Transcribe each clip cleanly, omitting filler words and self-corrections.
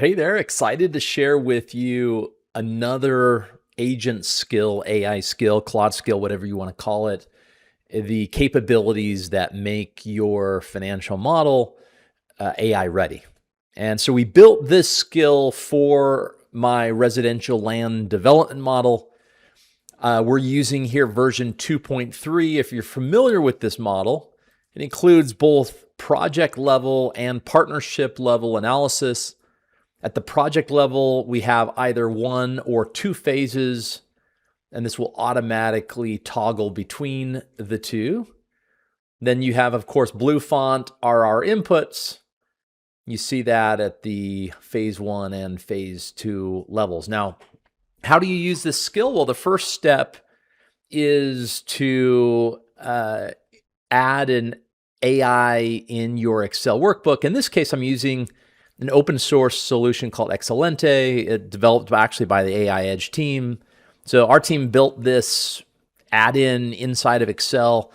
Hey there, excited to share with you another agent skill, AI skill, Claude skill, whatever you want to call it, the capabilities that make your financial model AI ready. And so we built this skill for my residential land development model. We're using here version 2.3. If you're familiar with this model, it includes both project level and partnership level analysis. At the project level, we have either one or two phases, and this will automatically toggle between the two. Then you have, of course, blue font are our inputs. You see that at the phase 1 and phase 2 levels. Now, how do you use this skill? Well, the first step is to add an AI in your Excel workbook. In this case, I'm using an open source solution called Excellente. It developed actually by the AI Edge team. So our team built this add-in inside of Excel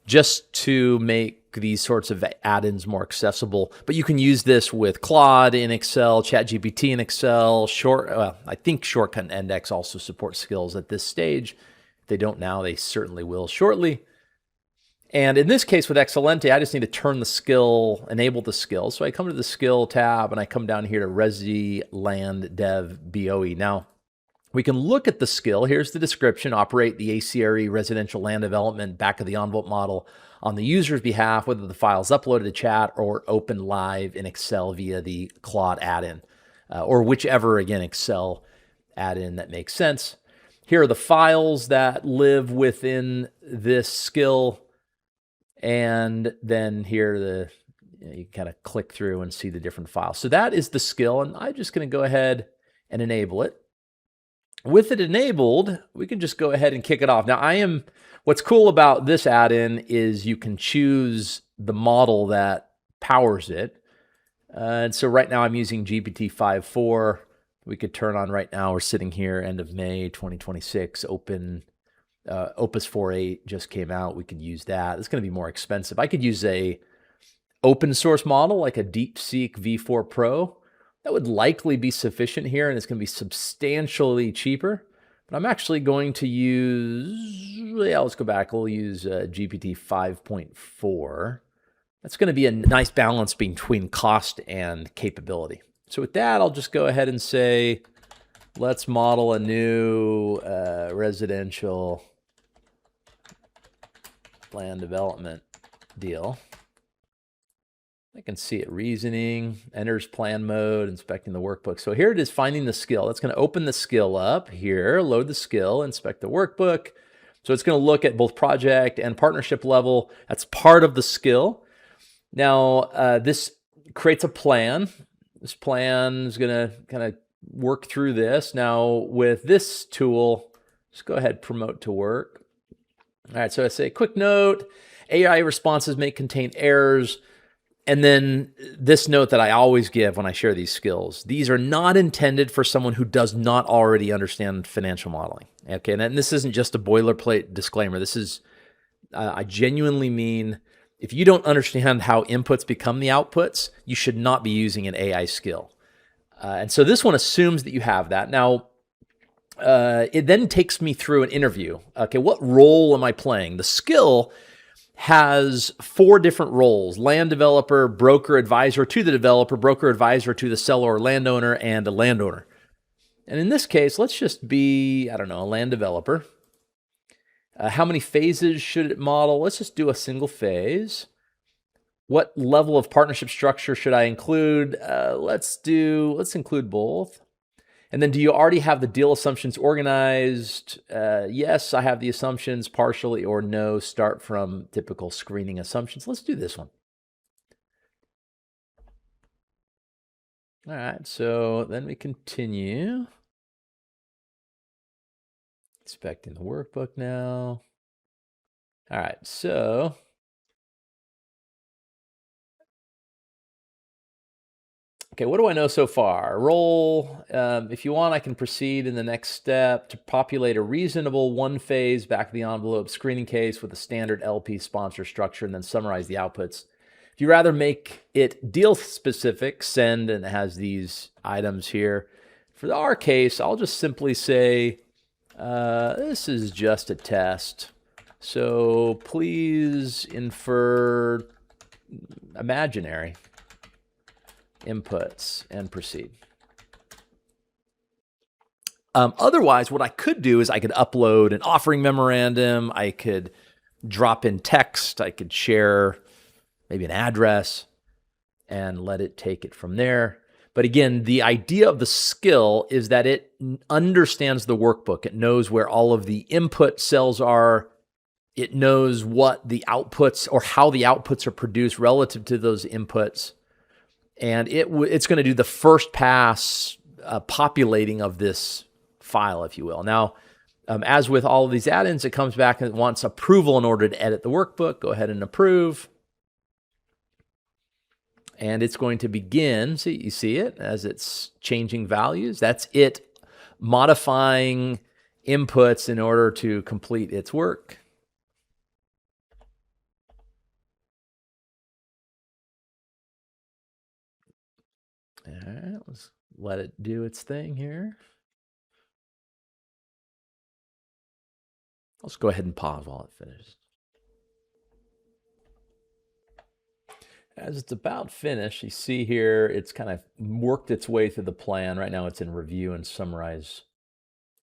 just to make these sorts of add-ins more accessible. But you can use this with Claude in Excel, ChatGPT in Excel, I think Shortcut and Index also support skills at this stage. If they don't now, they certainly will shortly. And in this case with Excellente, I just need to turn the skill, enable the skill. So I come to the skill tab and I come down here to Resi Land Dev BOE. Now, we can look at the skill. Here's the description: operate the A.CRE residential land development back of the envelope model on the user's behalf, whether the file is uploaded to chat or open live in Excel via the Claude add-in, or whichever, again, Excel add-in that makes sense. Here are the files that live within this skill. And then here, you kind of click through and see the different files. So that is the skill, and I'm just going to go ahead and enable it. With it enabled, we can just go ahead and kick it off. Now, what's cool about this add-in is you can choose the model that powers it. And so right now I'm using GPT 5.4. We could turn on right now. We're sitting here, end of May 2026, open. Opus 4.8 just came out. We could use that. It's going to be more expensive. I could use a open source model like a DeepSeek V4 Pro. That would likely be sufficient here, and it's going to be substantially cheaper. But I'm actually going to let's go back. We'll use GPT 5.4. That's going to be a nice balance between cost and capability. So with that, I'll just go ahead and say, let's model a new residential land development deal. I can see it reasoning, enters plan mode, inspecting the workbook. So here it is, finding the skill. That's going to open the skill up here, load the skill, inspect the workbook. So it's going to look at both project and partnership level. That's part of the skill. Now, this creates a plan. This plan is going to kind of work through this. Now, with this tool, just go ahead, promote to work. All right, so I say, quick note, AI responses may contain errors. And then this note that I always give when I share these skills: these are not intended for someone who does not already understand financial modeling. Okay, and this isn't just a boilerplate disclaimer. This is, I genuinely mean, if you don't understand how inputs become the outputs, you should not be using an AI skill. And so this one assumes that you have that. Now, it then takes me through an interview. Okay, what role am I playing? The skill has 4 different roles: land developer, broker advisor to the developer, broker advisor to the seller or landowner, and a landowner. And in this case, let's just be, I don't know, a land developer. How many phases should it model? Let's just do a single phase. What level of partnership structure should I include? Let's include both. And then, do you already have the deal assumptions organized? Yes, I have the assumptions partially, or no, start from typical screening assumptions. Let's do this one. All right, so then we continue. Inspecting the workbook now. All right, so okay, what do I know so far? Role, if you want, I can proceed in the next step to populate a reasonable one-phase back-of-the-envelope screening case with a standard LP sponsor structure and then summarize the outputs. If you rather make it deal-specific, send, and it has these items here. For our case, I'll just simply say, this is just a test. So please infer imaginary inputs and proceed. Otherwise, what I could do is I could upload an offering memorandum. I could drop in text. I could share maybe an address and let it take it from there. But again, the idea of the skill is that it understands the workbook. It knows where all of the input cells are. It knows what the outputs or how the outputs are produced relative to those inputs. And it's going to do the first pass populating of this file, if you will. Now, as with all of these add-ins, it comes back and it wants approval in order to edit the workbook. Go ahead and approve. And it's going to begin, see, you see it as it's changing values. That's it modifying inputs in order to complete its work. All right, let's let it do its thing here. Let's go ahead and pause while it finishes. As it's about finished, you see here, it's kind of worked its way through the plan. Right now it's in review and summarize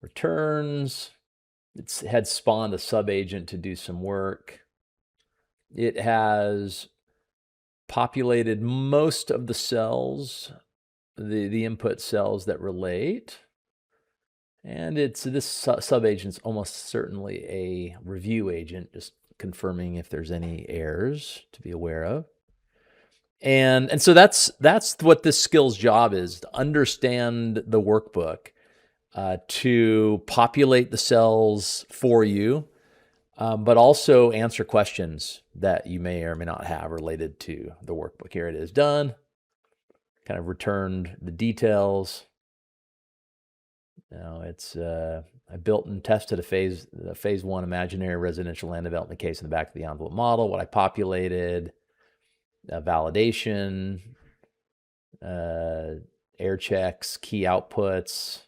returns. It had spawned a sub-agent to do some work. It has populated most of the cells, the input cells that relate. And this sub-agent's almost certainly a review agent, just confirming if there's any errors to be aware of. And so that's what this skill's job is, to understand the workbook, to populate the cells for you, but also answer questions that you may or may not have related to the workbook. Here it is done, kind of returned the details. Now it's, I built and tested a phase 1 imaginary residential land development case in the back of the envelope model, what I populated, validation, error checks, key outputs,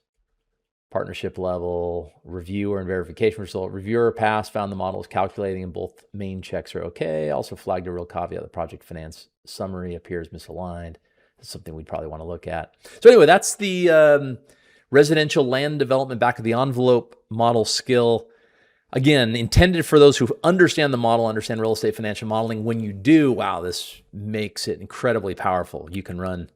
partnership level, reviewer and verification result. Reviewer passed, found the model is calculating and both main checks are okay. Also flagged a real caveat, the project finance summary appears misaligned. That's something we'd probably want to look at. So anyway, that's the residential land development back of the envelope model skill. Again, intended for those who understand the model, understand real estate financial modeling. When you do, wow, this makes it incredibly powerful. You can run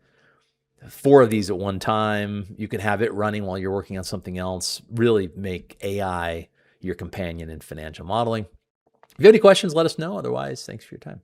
4 of these at one time. You can have it running while you're working on something else. Really make AI your companion in financial modeling. If you have any questions, let us know. Otherwise, thanks for your time.